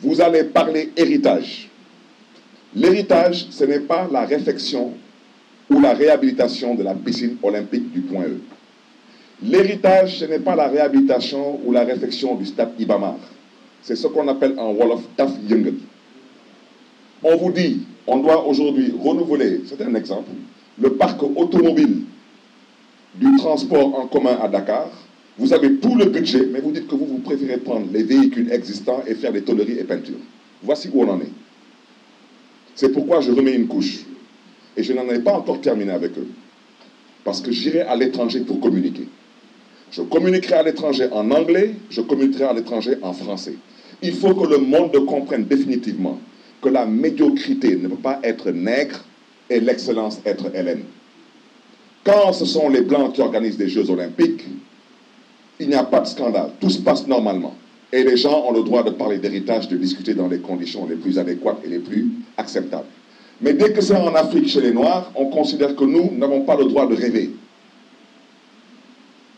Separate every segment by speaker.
Speaker 1: vous allez parler héritage. L'héritage, ce n'est pas la réfection ou la réhabilitation de la piscine olympique du Point E. L'héritage, ce n'est pas la réhabilitation ou la réfection du stade Iba Mar. C'est ce qu'on appelle en Wolof Taf Yëngal. On vous dit, on doit aujourd'hui renouveler, c'est un exemple, le parc automobile du transport en commun à Dakar. Vous avez tout le budget, mais vous dites que vous préférez prendre les véhicules existants et faire des tôleries et peintures. Voici où on en est. C'est pourquoi je remets une couche. Et je n'en ai pas encore terminé avec eux. Parce que j'irai à l'étranger pour communiquer. Je communiquerai à l'étranger en anglais, je communiquerai à l'étranger en français. Il faut que le monde comprenne définitivement que la médiocrité ne peut pas être nègre et l'excellence être hellène. Quand ce sont les Blancs qui organisent des Jeux Olympiques, il n'y a pas de scandale, tout se passe normalement. Et les gens ont le droit de parler d'héritage, de discuter dans les conditions les plus adéquates et les plus acceptables. Mais dès que c'est en Afrique chez les Noirs, on considère que nous n'avons pas le droit de rêver.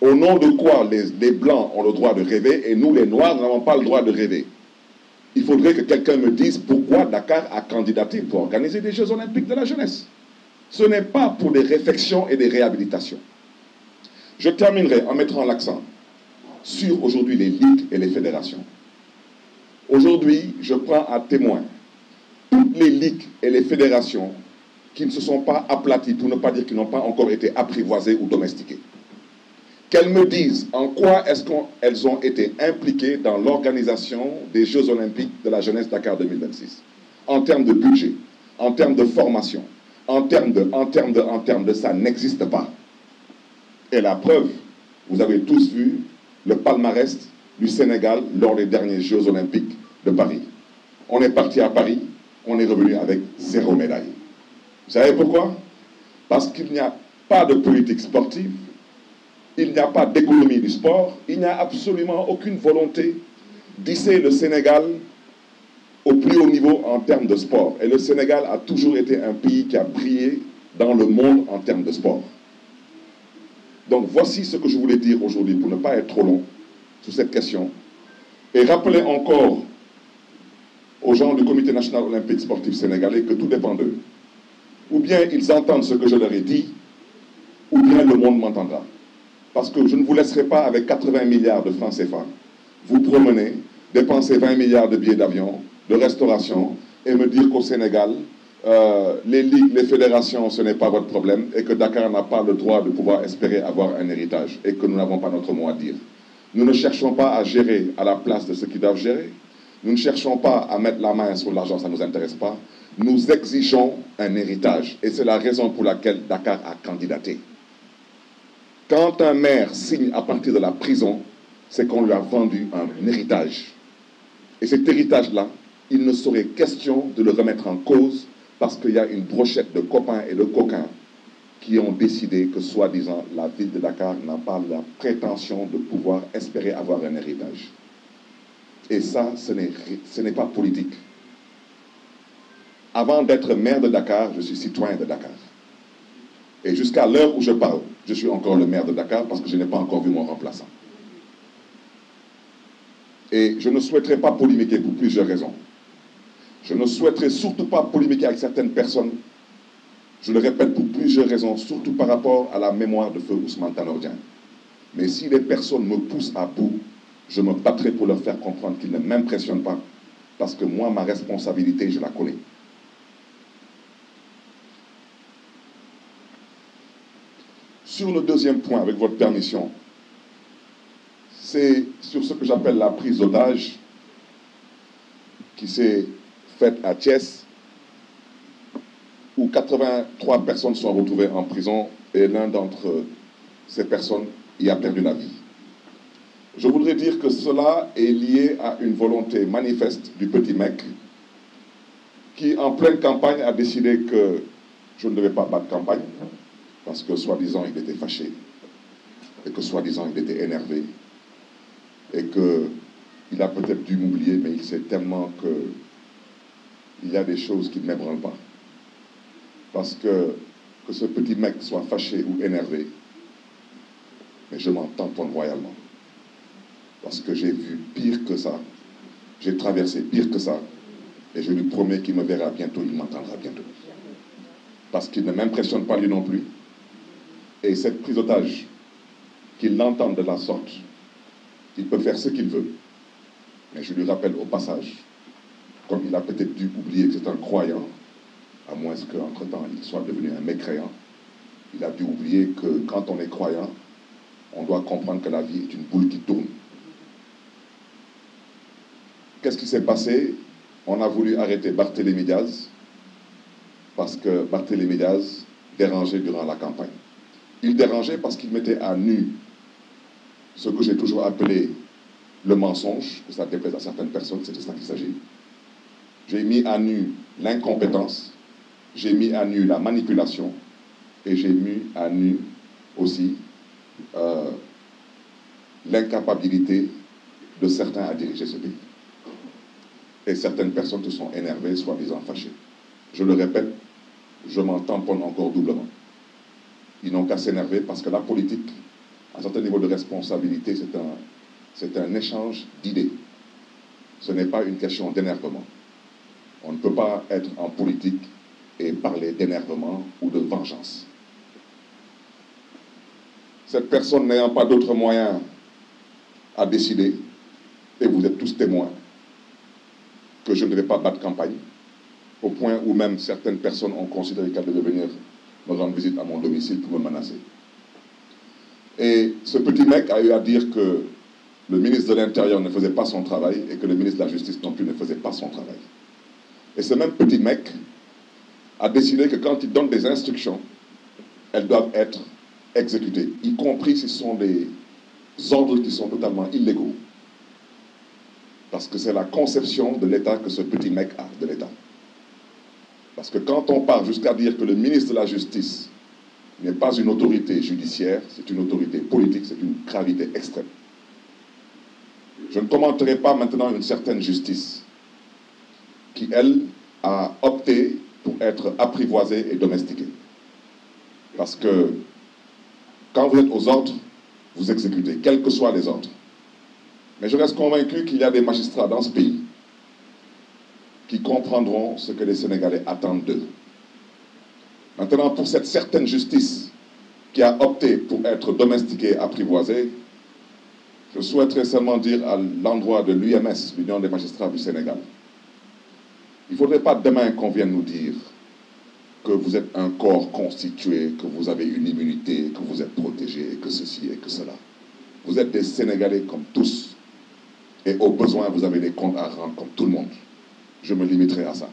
Speaker 1: Au nom de quoi les Blancs ont le droit de rêver et nous, les Noirs, n'avons pas le droit de rêver? Il faudrait que quelqu'un me dise pourquoi Dakar a candidaté pour organiser des Jeux Olympiques de la jeunesse. Ce n'est pas pour des réflexions et des réhabilitations. Je terminerai en mettant l'accent sur aujourd'hui les ligues et les fédérations. Aujourd'hui, je prends à témoin toutes les ligues et les fédérations qui ne se sont pas aplaties, pour ne pas dire qui n'ont pas encore été apprivoisées ou domestiquées. Qu'elles me disent en quoi est-ce qu'elles ont été impliquées dans l'organisation des Jeux Olympiques de la jeunesse Dakar 2026. En termes de budget, en termes de formation, en termes de, ça n'existe pas. Et la preuve, vous avez tous vu le palmarès du Sénégal lors des derniers Jeux Olympiques de Paris. On est parti à Paris, on est revenu avec 0 médaille. Vous savez pourquoi? Parce qu'il n'y a pas de politique sportive, il n'y a pas d'économie du sport, il n'y a absolument aucune volonté d'hisser le Sénégal au plus haut niveau en termes de sport. Et le Sénégal a toujours été un pays qui a brillé dans le monde en termes de sport. Donc voici ce que je voulais dire aujourd'hui pour ne pas être trop long sur cette question. Et rappeler encore aux gens du Comité national olympique sportif sénégalais que tout dépend d'eux. Ou bien ils entendent ce que je leur ai dit, ou bien le monde m'entendra. Parce que je ne vous laisserai pas avec 80 milliards de francs CFA vous promener, dépenser 20 milliards de billets d'avion, de restauration, et me dire qu'au Sénégal, les ligues, les fédérations, ce n'est pas votre problème, et que Dakar n'a pas le droit de pouvoir espérer avoir un héritage, et que nous n'avons pas notre mot à dire. Nous ne cherchons pas à gérer à la place de ceux qui doivent gérer. Nous ne cherchons pas à mettre la main sur l'argent, ça ne nous intéresse pas. Nous exigeons un héritage, et c'est la raison pour laquelle Dakar a candidaté. Quand un maire signe à partir de la prison, c'est qu'on lui a vendu un héritage. Et cet héritage-là, il ne serait question de le remettre en cause parce qu'il y a une brochette de copains et de coquins qui ont décidé que, soi-disant, la ville de Dakar n'a pas la prétention de pouvoir espérer avoir un héritage. Et ça, ce n'est pas politique. Avant d'être maire de Dakar, je suis citoyen de Dakar. Et jusqu'à l'heure où je parle, je suis encore le maire de Dakar parce que je n'ai pas encore vu mon remplaçant. Et je ne souhaiterais pas polémiquer pour plusieurs raisons. Je ne souhaiterais surtout pas polémiquer avec certaines personnes, je le répète, pour plusieurs raisons, surtout par rapport à la mémoire de feu Ousmane Tanor Dieng. Mais si les personnes me poussent à bout, je me battrai pour leur faire comprendre qu'ils ne m'impressionnent pas, parce que moi, ma responsabilité, je la connais. Sur le deuxième point, avec votre permission, c'est sur ce que j'appelle la prise d'otage qui s'est faite à Thiès, où 83 personnes sont retrouvées en prison et l'un d'entre ces personnes y a perdu la vie. Je voudrais dire que cela est lié à une volonté manifeste du petit mec qui, en pleine campagne, a décidé que je ne devais pas battre campagne parce que, soi-disant, il était fâché et que, soi-disant, il était énervé et qu'il a peut-être dû m'oublier, mais il sait tellement qu'il y a des choses qui ne m'ébranlent pas. Parce que ce petit mec soit fâché ou énervé, mais je m'en tamponne royalement. Parce que j'ai vu pire que ça J'ai traversé pire que ça. Et je lui promets qu'il me verra bientôt, il m'entendra bientôt. Parce qu'il ne m'impressionne pas lui non plus. Et cette prise d'otage, qu'il l'entende de la sorte, il peut faire ce qu'il veut. Mais je lui rappelle au passage, comme il a peut-être dû oublier que c'est un croyant, à moins qu'entre-temps il soit devenu un mécréant, il a dû oublier que quand on est croyant, on doit comprendre que la vie est une boule qui tourne. Qu'est-ce qui s'est passé? On a voulu arrêter Barthélémy Diaz parce que Barthélémy Diaz dérangeait durant la campagne. Il dérangeait parce qu'il mettait à nu ce que j'ai toujours appelé le mensonge, que ça déplaise à certaines personnes, c'est de ça qu'il s'agit. J'ai mis à nu l'incompétence, j'ai mis à nu la manipulation et j'ai mis à nu aussi l'incapacité de certains à diriger ce pays. Et certaines personnes se sont énervées, soi-disant fâchées. Je le répète, je m'en tamponne encore doublement. Ils n'ont qu'à s'énerver parce que la politique, à un certain niveau de responsabilité, c'est un échange d'idées. Ce n'est pas une question d'énervement. On ne peut pas être en politique et parler d'énervement ou de vengeance. Cette personne n'ayant pas d'autre moyen à décider, et vous êtes tous témoins, que je ne devais pas battre campagne, au point où même certaines personnes ont considéré qu'elle devait venir me rendre visite à mon domicile pour me menacer. Et ce petit mec a eu à dire que le ministre de l'Intérieur ne faisait pas son travail et que le ministre de la Justice non plus ne faisait pas son travail. Et ce même petit mec a décidé que quand il donne des instructions, elles doivent être exécutées, y compris si ce sont des ordres qui sont totalement illégaux. Parce que c'est la conception de l'État que ce petit mec a, de l'État. Parce que quand on part jusqu'à dire que le ministre de la Justice n'est pas une autorité judiciaire, c'est une autorité politique, c'est une gravité extrême. Je ne commenterai pas maintenant une certaine justice qui, elle, a opté pour être apprivoisée et domestiquée. Parce que quand vous êtes aux ordres, vous exécutez, quels que soient les ordres. Mais je reste convaincu qu'il y a des magistrats dans ce pays qui comprendront ce que les Sénégalais attendent d'eux. Maintenant, pour cette certaine justice qui a opté pour être domestiquée, apprivoisée, je souhaiterais seulement dire à l'endroit de l'UMS, l'Union des magistrats du Sénégal, il ne faudrait pas demain qu'on vienne nous dire que vous êtes un corps constitué, que vous avez une immunité, que vous êtes protégé, que ceci et que cela. Vous êtes des Sénégalais comme tous. Et au besoin, vous avez des comptes à rendre comme tout le monde. Je me limiterai à ça.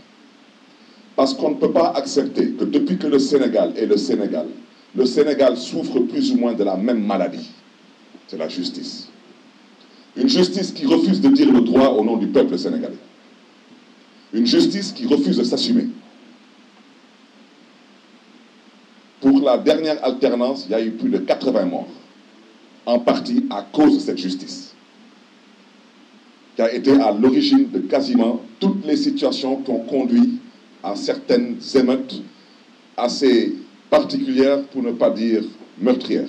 Speaker 1: Parce qu'on ne peut pas accepter que depuis que le Sénégal est le Sénégal souffre plus ou moins de la même maladie. C'est la justice. Une justice qui refuse de dire le droit au nom du peuple sénégalais. Une justice qui refuse de s'assumer. Pour la dernière alternance, il y a eu plus de 80 morts. En partie à cause de cette justice. Qui a été à l'origine de quasiment toutes les situations qui ont conduit à certaines émeutes assez particulières, pour ne pas dire meurtrières.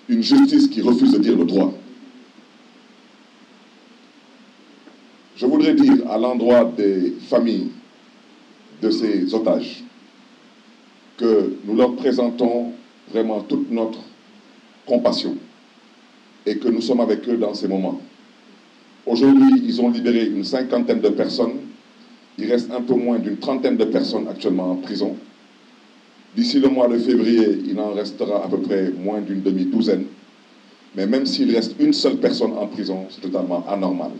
Speaker 1: Une justice qui refuse de dire le droit. Je voudrais dire à l'endroit des familles de ces otages que nous leur présentons vraiment toute notre compassion et que nous sommes avec eux dans ces moments. Aujourd'hui, ils ont libéré une 50aine de personnes. Il reste un peu moins d'une 30aine de personnes actuellement en prison. D'ici le mois de février, il en restera à peu près moins d'une demi-douzaine. Mais même s'il reste une seule personne en prison, c'est totalement anormal.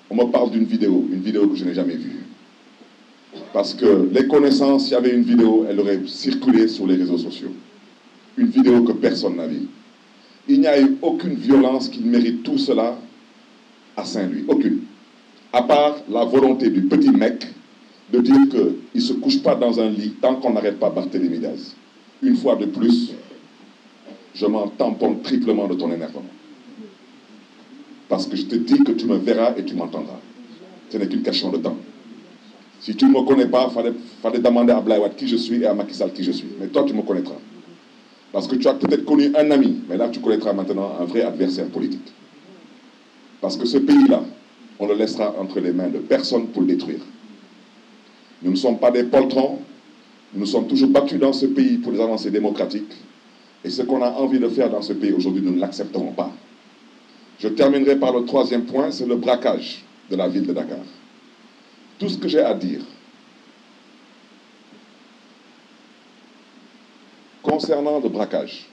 Speaker 1: On me parle d'une vidéo que je n'ai jamais vue. Parce que les connaissances, s'il y avait une vidéo, elle aurait circulé sur les réseaux sociaux. Une vidéo que personne n'a vue. Il n'y a eu aucune violence qui mérite tout cela à Saint-Louis, aucune. À part la volonté du petit mec de dire qu'il ne se couche pas dans un lit tant qu'on n'arrête pas Barthélémy Diaz. Une fois de plus, je m'en tamponne triplement de ton énervement. Parce que je te dis que tu me verras et tu m'entendras. Ce n'est qu'une question de temps. Si tu ne me connais pas, il fallait demander à Abdoulaye Wade qui je suis et à Macky Sall qui je suis. Mais toi, tu me connaîtras. Parce que tu as peut-être connu un ami, mais là, tu connaîtras maintenant un vrai adversaire politique. Parce que ce pays-là, on le laissera entre les mains de personne pour le détruire. Nous ne sommes pas des poltrons, nous nous sommes toujours battus dans ce pays pour les avancées démocratiques, et ce qu'on a envie de faire dans ce pays aujourd'hui, nous ne l'accepterons pas. Je terminerai par le troisième point, c'est le braquage de la ville de Dakar. Tout ce que j'ai à dire concernant le braquage,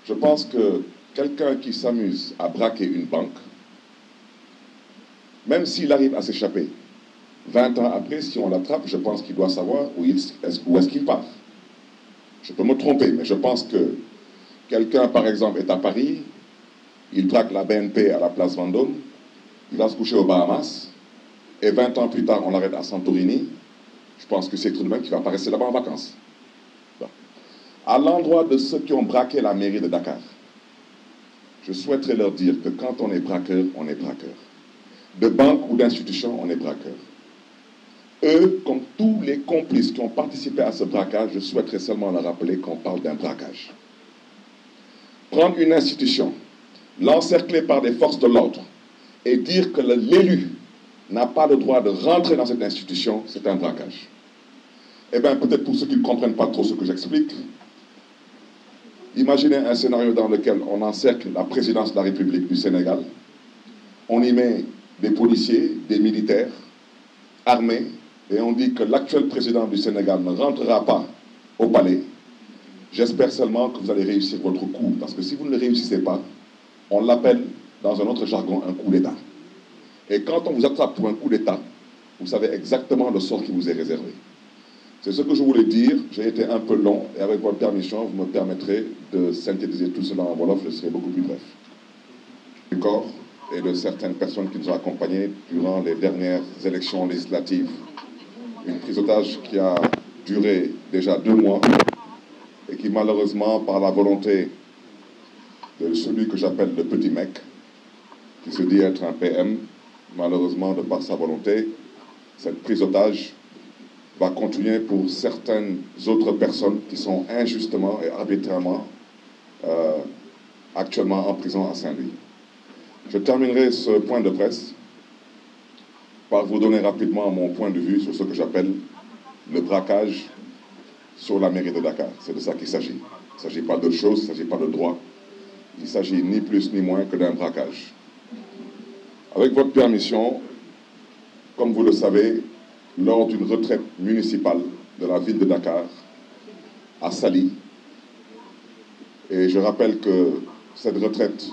Speaker 1: je pense que quelqu'un qui s'amuse à braquer une banque, même s'il arrive à s'échapper, 20 ans après, si on l'attrape, je pense qu'il doit savoir où est-ce qu'il part. Je peux me tromper, mais je pense que quelqu'un, par exemple, est à Paris, il braque la BNP à la place Vendôme, il va se coucher aux Bahamas, et 20 ans plus tard, on l'arrête à Santorini. Je pense que c'est tout de même qui va passer là-bas en vacances. Bon. À l'endroit de ceux qui ont braqué la mairie de Dakar, je souhaiterais leur dire que quand on est braqueur, on est braqueur. De banque ou d'institution, on est braqueur. Eux, comme tous les complices qui ont participé à ce braquage, je souhaiterais seulement leur rappeler qu'on parle d'un braquage. Prendre une institution, l'encercler par des forces de l'ordre et dire que l'élu n'a pas le droit de rentrer dans cette institution, c'est un braquage. Eh bien, peut-être pour ceux qui ne comprennent pas trop ce que j'explique, imaginez un scénario dans lequel on encercle la présidence de la République du Sénégal, on y met des policiers, des militaires, armés, et on dit que l'actuel président du Sénégal ne rentrera pas au palais. J'espère seulement que vous allez réussir votre coup, parce que si vous ne le réussissez pas, on l'appelle dans un autre jargon un coup d'État. Et quand on vous attrape pour un coup d'État, vous savez exactement le sort qui vous est réservé. C'est ce que je voulais dire. J'ai été un peu long, et avec votre permission, vous me permettrez de synthétiser tout cela en Wolof, je serai beaucoup plus bref. Du corps et de certaines personnes qui nous ont accompagnés durant les dernières élections législatives. Une prise d'otage qui a duré déjà 2 mois et qui malheureusement, par la volonté de celui que j'appelle le petit mec, qui se dit être un PM, malheureusement, de par sa volonté, cette prise d'otage va continuer pour certaines autres personnes qui sont injustement et arbitrairement actuellement en prison à Saint-Louis. Je terminerai ce point de presse par vous donner rapidement mon point de vue sur ce que j'appelle le braquage sur la mairie de Dakar. C'est de ça qu'il s'agit. Il ne s'agit pas d'autre chose, il ne s'agit pas de droit. Il s'agit ni plus ni moins que d'un braquage. Avec votre permission, comme vous le savez, lors d'une retraite municipale de la ville de Dakar, à Saly, et je rappelle que cette retraite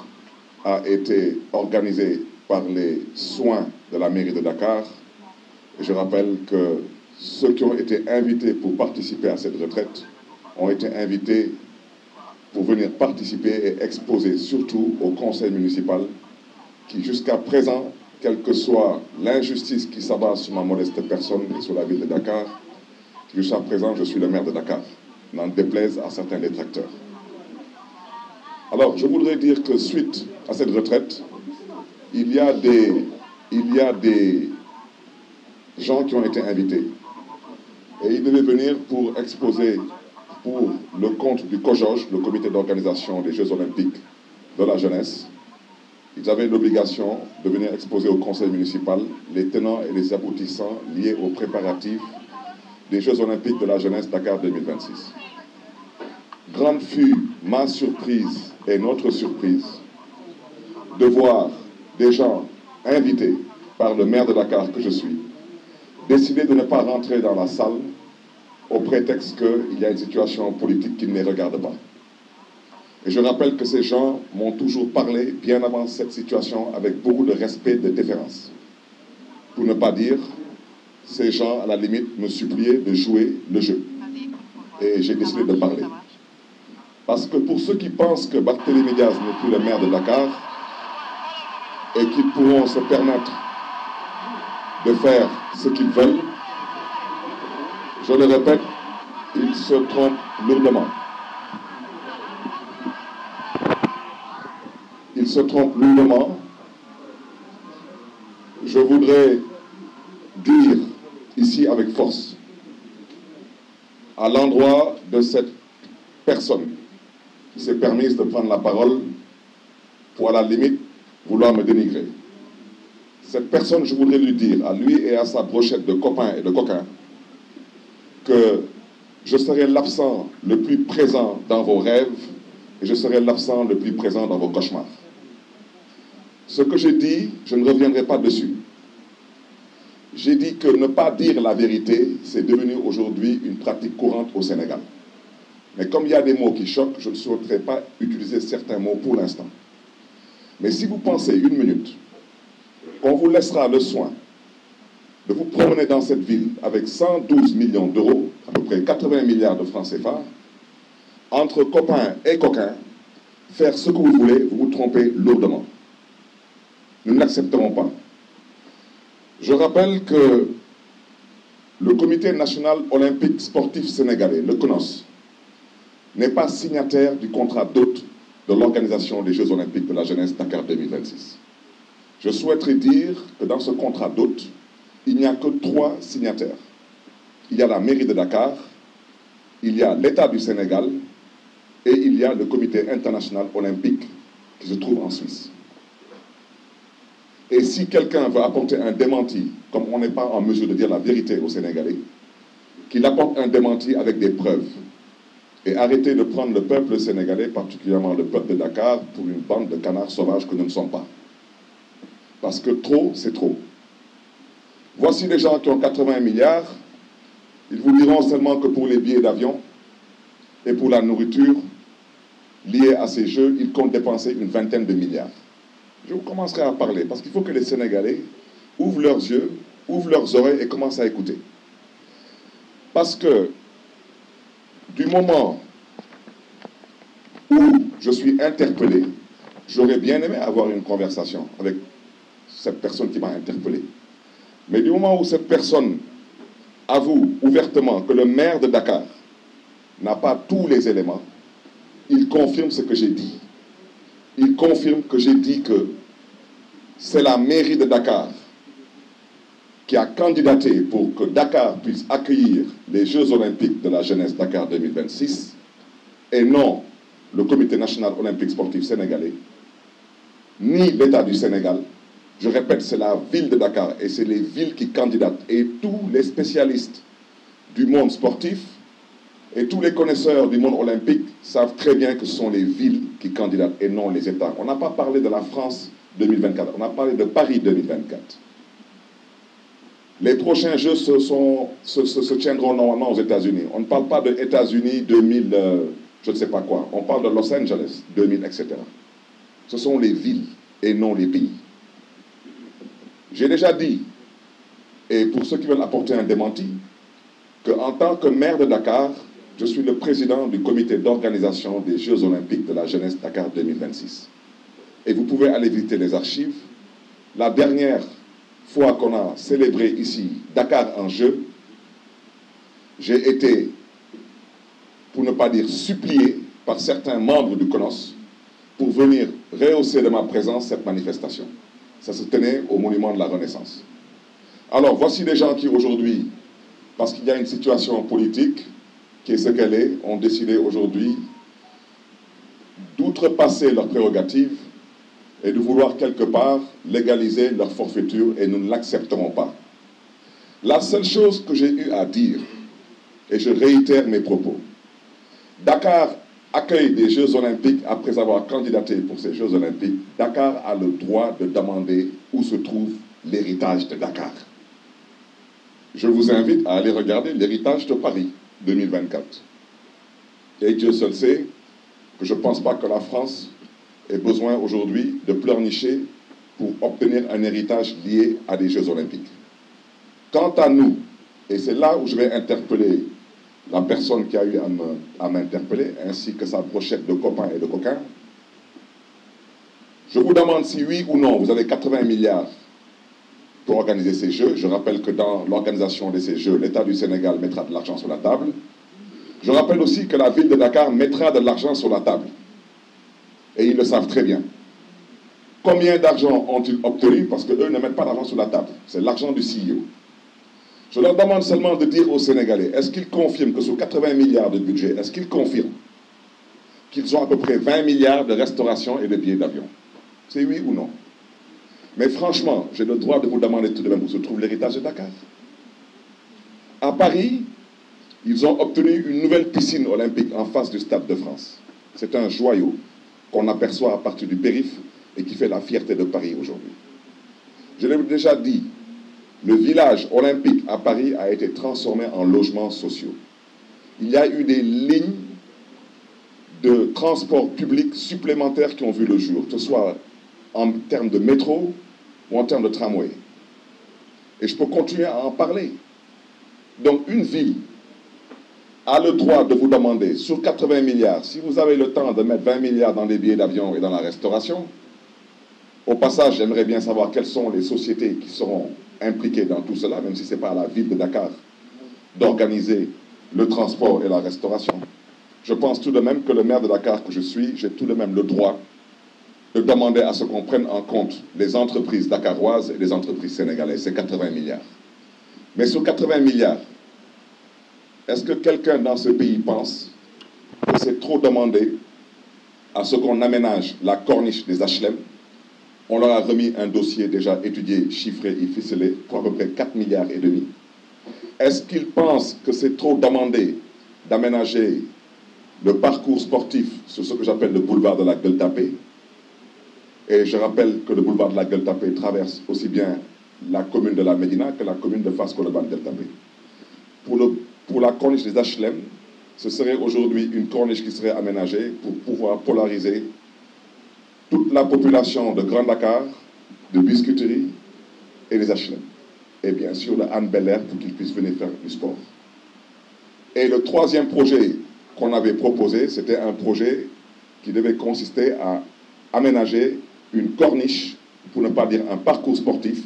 Speaker 1: a été organisée par les soins de la mairie de Dakar, et je rappelle que ceux qui ont été invités pour participer à cette retraite ont été invités pour venir participer et exposer surtout au conseil municipal qui jusqu'à présent, quelle que soit l'injustice qui s'abat sur ma modeste personne et sur la ville de Dakar, jusqu'à présent je suis le maire de Dakar, n'en déplaise à certains détracteurs. Alors je voudrais dire que suite à cette retraite, il y a des gens qui ont été invités et ils devaient venir pour exposer pour le compte du COJOJ, le comité d'organisation des Jeux Olympiques de la jeunesse. Ils avaient l'obligation de venir exposer au conseil municipal les tenants et les aboutissants liés aux préparatifs des Jeux Olympiques de la jeunesse Dakar 2026. Grande fut ma surprise et notre surprise de voir des gens invités par le maire de Dakar que je suis décider de ne pas rentrer dans la salle au prétexte qu'il y a une situation politique qui ne les regarde pas. Et je rappelle que ces gens m'ont toujours parlé, bien avant cette situation, avec beaucoup de respect et de déférence. Pour ne pas dire, ces gens, à la limite, me suppliaient de jouer le jeu. Et j'ai décidé de parler. Parce que pour ceux qui pensent que Barthélémy Diaz n'est plus le maire de Dakar, et qu'ils pourront se permettre de faire ce qu'ils veulent, je le répète, ils se trompent lourdement. Ils se trompent lourdement. Je voudrais dire ici avec force, à l'endroit de cette personne qui s'est permise de prendre la parole, pour à la limite vouloir me dénigrer. Cette personne, je voudrais lui dire, à lui et à sa brochette de copains et de coquins, que je serai l'absent le plus présent dans vos rêves et je serai l'absent le plus présent dans vos cauchemars. Ce que j'ai dit, je ne reviendrai pas dessus. J'ai dit que ne pas dire la vérité, c'est devenu aujourd'hui une pratique courante au Sénégal. Mais comme il y a des mots qui choquent, je ne souhaiterais pas utiliser certains mots pour l'instant. Mais si vous pensez une minute qu'on vous laissera le soin de vous promener dans cette ville avec 112 millions d'euros, à peu près 80 milliards de francs CFA, entre copains et coquins, faire ce que vous voulez, vous vous trompez lourdement. Nous ne l'accepterons pas. Je rappelle que le Comité national olympique sportif sénégalais, le CNOS, n'est pas signataire du contrat d'hôte de l'organisation des Jeux olympiques de la jeunesse Dakar 2026. Je souhaiterais dire que dans ce contrat d'hôte, il n'y a que 3 signataires. Il y a la mairie de Dakar, il y a l'État du Sénégal et il y a le Comité international olympique qui se trouve en Suisse. Et si quelqu'un veut apporter un démenti, comme on n'est pas en mesure de dire la vérité aux Sénégalais, qu'il apporte un démenti avec des preuves. Et arrêtez de prendre le peuple sénégalais, particulièrement le peuple de Dakar, pour une bande de canards sauvages que nous ne sommes pas. Parce que trop, c'est trop. Voici les gens qui ont 80 milliards, ils vous diront seulement que pour les billets d'avion et pour la nourriture liée à ces jeux, ils comptent dépenser une vingtaine de milliards. Je vous commencerai à parler, parce qu'il faut que les Sénégalais ouvrent leurs yeux, ouvrent leurs oreilles et commencent à écouter. Parce que du moment où je suis interpellé, j'aurais bien aimé avoir une conversation avec cette personne qui m'a interpellé. Mais du moment où cette personne avoue ouvertement que le maire de Dakar n'a pas tous les éléments, il confirme ce que j'ai dit. Il confirme que j'ai dit que c'est la mairie de Dakar qui a candidaté pour que Dakar puisse accueillir les Jeux olympiques de la jeunesse Dakar 2026 et non le Comité national olympique sportif sénégalais, ni l'État du Sénégal. Je répète, c'est la ville de Dakar et c'est les villes qui candidatent. Et tous les spécialistes du monde sportif et tous les connaisseurs du monde olympique savent très bien que ce sont les villes qui candidatent et non les États. On n'a pas parlé de la France 2024, on a parlé de Paris 2024. Les prochains Jeux se tiendront normalement aux États-Unis. On ne parle pas de États-Unis 2000, je ne sais pas quoi. On parle de Los Angeles 2000, etc. Ce sont les villes et non les pays. J'ai déjà dit, et pour ceux qui veulent apporter un démenti, qu'en tant que maire de Dakar, je suis le président du comité d'organisation des Jeux olympiques de la jeunesse Dakar 2026. Et vous pouvez aller visiter les archives. La dernière fois qu'on a célébré ici Dakar en jeu, j'ai été, pour ne pas dire supplié, par certains membres du CNOS pour venir rehausser de ma présence cette manifestation. Ça se tenait au monument de la Renaissance. Alors, voici des gens qui aujourd'hui, parce qu'il y a une situation politique qui est ce qu'elle est, ont décidé aujourd'hui d'outrepasser leurs prérogatives et de vouloir quelque part légaliser leur forfaiture, et nous ne l'accepterons pas. La seule chose que j'ai eu à dire, et je réitère mes propos, Dakar accueille des Jeux olympiques après avoir candidaté pour ces Jeux olympiques. Dakar a le droit de demander où se trouve l'héritage de Dakar. Je vous invite à aller regarder l'héritage de Paris 2024. Et Dieu seul sait que je ne pense pas que la France ait besoin aujourd'hui de pleurnicher pour obtenir un héritage lié à des Jeux olympiques. Quant à nous, et c'est là où je vais interpeller la personne qui a eu à m'interpeller, ainsi que sa brochette de copains et de coquins, je vous demande si oui ou non vous avez 80 milliards pour organiser ces Jeux. Je rappelle que dans l'organisation de ces Jeux, l'État du Sénégal mettra de l'argent sur la table. Je rappelle aussi que la ville de Dakar mettra de l'argent sur la table. Et ils le savent très bien. Combien d'argent ont-ils obtenu? Parce qu'eux ne mettent pas d'argent sur la table. C'est l'argent du CEO. Je leur demande seulement de dire aux Sénégalais, est-ce qu'ils confirment que sur 80 milliards de budget, est-ce qu'ils confirment qu'ils ont à peu près 20 milliards de restauration et de billets d'avion? C'est oui ou non? Mais franchement, j'ai le droit de vous demander tout de même où se trouve l'héritage de Dakar. À Paris, ils ont obtenu une nouvelle piscine olympique en face du Stade de France. C'est un joyau qu'on aperçoit à partir du périph' et qui fait la fierté de Paris aujourd'hui. Je l'ai déjà dit, le village olympique à Paris a été transformé en logements sociaux. Il y a eu des lignes de transport public supplémentaires qui ont vu le jour, que ce soit en termes de métro ou en termes de tramway. Et je peux continuer à en parler. Donc une ville a le droit de vous demander, sur 80 milliards, si vous avez le temps de mettre 20 milliards dans les billets d'avion et dans la restauration. Au passage, j'aimerais bien savoir quelles sont les sociétés qui seront impliquées dans tout cela, même si ce n'est pas à la ville de Dakar d'organiser le transport et la restauration. Je pense tout de même que le maire de Dakar que je suis, j'ai tout de même le droit de demander à ce qu'on prenne en compte les entreprises dakaroises et les entreprises sénégalaises. C'est 80 milliards. Mais sur 80 milliards, est-ce que quelqu'un dans ce pays pense que c'est trop demandé à ce qu'on aménage la corniche des HLM? On leur a remis un dossier déjà étudié, chiffré et ficelé pour à peu près 4 milliards et demi. Est-ce qu'ils pensent que c'est trop demandé d'aménager le parcours sportif sur ce que j'appelle le boulevard de la Gueule-Tapée? Et je rappelle que le boulevard de la Gueule-Tapée traverse aussi bien la commune de la Médina que la commune de Fass-Colobane-Gueule-Tapée. Pour la corniche des HLM, ce serait aujourd'hui une corniche qui serait aménagée pour pouvoir polariser toute la population de Grand Dakar, de Biscuiterie et des HLM. Et bien sûr, le Anne Bel-Air pour qu'ils puissent venir faire du sport. Et le troisième projet qu'on avait proposé, c'était un projet qui devait consister à aménager une corniche, pour ne pas dire un parcours sportif,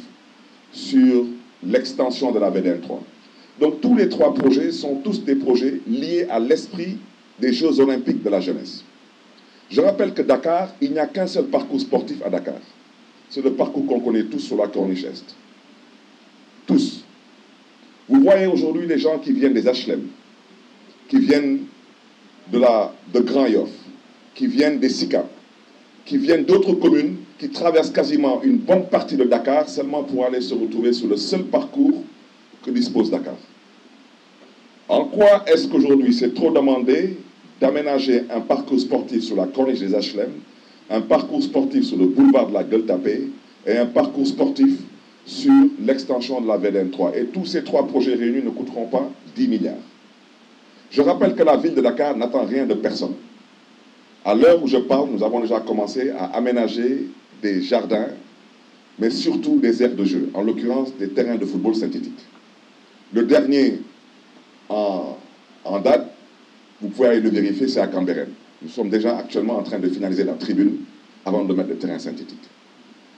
Speaker 1: sur l'extension de la VDN 3. Donc tous les trois projets sont tous des projets liés à l'esprit des Jeux Olympiques de la jeunesse. Je rappelle que Dakar, il n'y a qu'un seul parcours sportif à Dakar. C'est le parcours qu'on connaît tous sur la corniche Est. Tous. Vous voyez aujourd'hui les gens qui viennent des HLM, qui viennent de Grand Yoff, qui viennent des SICAP, qui viennent d'autres communes, qui traversent quasiment une bonne partie de Dakar seulement pour aller se retrouver sur le seul parcours que dispose Dakar. En quoi est-ce qu'aujourd'hui c'est trop demandé d'aménager un parcours sportif sur la corniche des HLM, un parcours sportif sur le boulevard de la Gueule-Tapée et un parcours sportif sur l'extension de la VDN 3. Et tous ces trois projets réunis ne coûteront pas 10 milliards. Je rappelle que la ville de Dakar n'attend rien de personne. À l'heure où je parle, nous avons déjà commencé à aménager des jardins, mais surtout des aires de jeu, en l'occurrence des terrains de football synthétique. Le dernier en date, vous pouvez aller le vérifier, c'est à Cambérène. Nous sommes déjà actuellement en train de finaliser la tribune avant de mettre le terrain synthétique.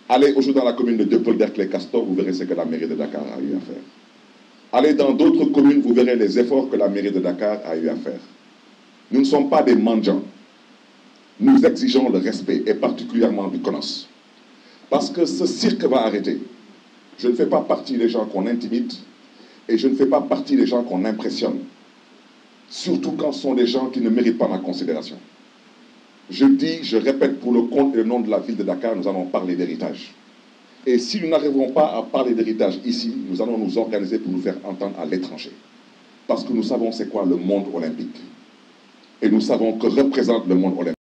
Speaker 1: Allez aujourd'hui dans la commune de Dieuppeul-Derklé-Castor, vous verrez ce que la mairie de Dakar a eu à faire. Allez dans d'autres communes, vous verrez les efforts que la mairie de Dakar a eu à faire. Nous ne sommes pas des mendiants. Nous exigeons le respect, et particulièrement du CONOS. Parce que ce cirque va arrêter. Je ne fais pas partie des gens qu'on intimide, et je ne fais pas partie des gens qu'on impressionne. Surtout quand ce sont des gens qui ne méritent pas ma considération. Je dis, je répète, pour le compte et le nom de la ville de Dakar, nous allons parler d'héritage. Et si nous n'arrivons pas à parler d'héritage ici, nous allons nous organiser pour nous faire entendre à l'étranger. Parce que nous savons c'est quoi le monde olympique. Et nous savons que représente le monde olympique.